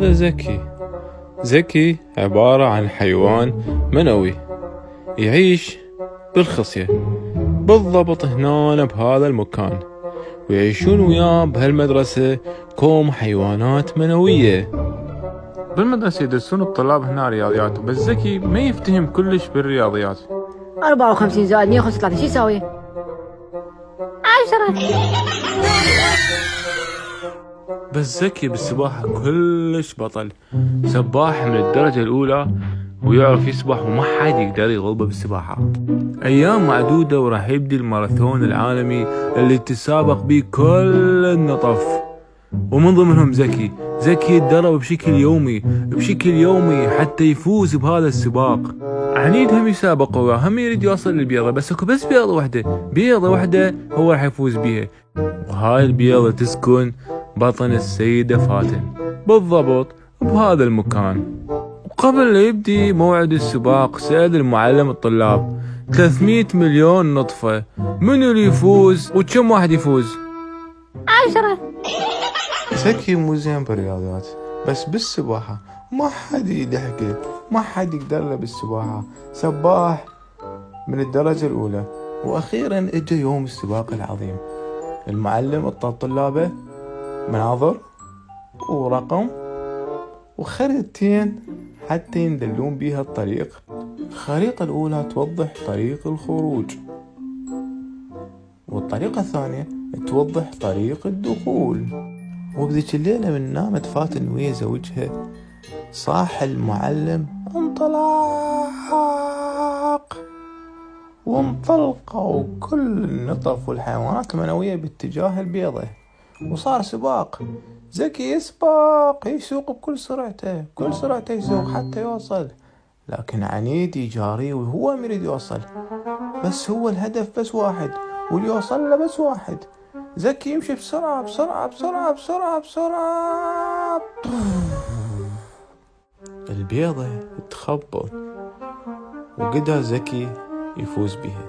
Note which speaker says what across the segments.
Speaker 1: هذا زكي. زكي عبارة عن حيوان منوي يعيش بالخصية بالضبط هنا بهذا المكان، ويعيشون وياه بهالمدرسة كوم حيوانات منوية. بالمدرسة يدرسون الطلاب هنا رياضيات، بس زكي ما يفتهم كلش بالرياضيات.
Speaker 2: 54 زائد 135 شو يساوي؟ 10.
Speaker 1: بس زكي بالسباحة كلش بطل، سباح من الدرجة الأولى ويعرف يسبح وما حد يقدر يغلبه بالسباحة. أيام معدودة وراح يبدي الماراثون العالمي اللي تسابق بيه كل النطف، ومن ضمنهم زكي. زكي يتدرب بشكل يومي حتى يفوز بهذا السباق. عنيد هم يسابقوا وياه، هم يريد يوصل للبيضة، بس اكو بس بيضة وحدة هو راح يفوز بيها، وهاي البيضة تسكن بطن السيدة فاتن بالضبط بهذا المكان. وقبل لا يبدي موعد السباق سأل المعلم الطلاب 300 مليون نطفة منو اللي يفوز وكم واحد يفوز؟
Speaker 2: 10.
Speaker 1: زكي مو زين بالرياضيات، بس بالسباحة ما حد يلحقه، ما حد يقدر له بالسباحة، سباح من الدرجة الأولى. وأخيرا اجى يوم السباق العظيم. المعلم اعطى طلابه مناظر ورقم وخريطتين حتى يندلون بيها الطريق. الخريطة الأولى توضح طريق الخروج، والطريقة الثانية توضح طريق الدخول. وبذيك الليلة من نامت فاتن ويا زوجها صاح المعلم انطلاق، وانطلقوا كل النطف والحيوانات المنوية باتجاه البيضة، وصار سباق. زكي يسوق بكل سرعته، يسوق حتى يوصل، لكن عنيد يجاري وهو يريد يوصل، بس هو الهدف بس واحد واللي يوصل له بس واحد. زكي يمشي بسرعة بسرعة بسرعة بسرعة بسرعة. البيضة تخبط وقدر زكي يفوز بها،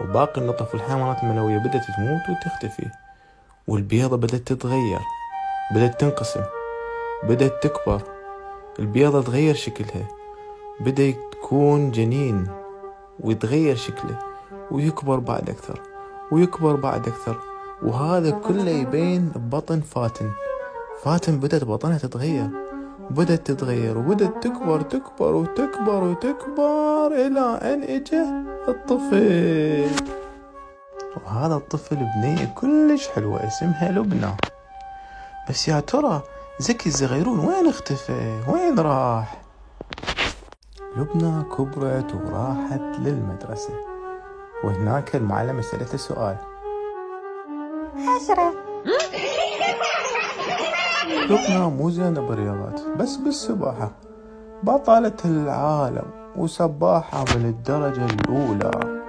Speaker 1: وباقي النطف والحيوانات المنوية بدأت تموت وتختفي، والبيضة بدأت تتغير، بدأت تنقسم، بدأت تكبر. البيضة تغير شكلها، بدأ تكون جنين ويتغير شكله ويكبر بعد أكثر ويكبر بعد أكثر، وهذا كله يبين ببطن فاتن. بدأت بطنها تتغير وبدأت تكبر إلى أن إجا الطفل. وهذا الطفل بنية كلش حلوة اسمها لبنى. بس يا ترى زكي الصغيرون وين اختفى؟ وين راح؟ لبنى كبرت وراحت للمدرسة، وهناك المعلمة سألته سؤال.
Speaker 2: 10.
Speaker 1: لبنى مو زينة بالرياضات، بس بالسباحة بطلة العالم وسباحة من الدرجة الأولى.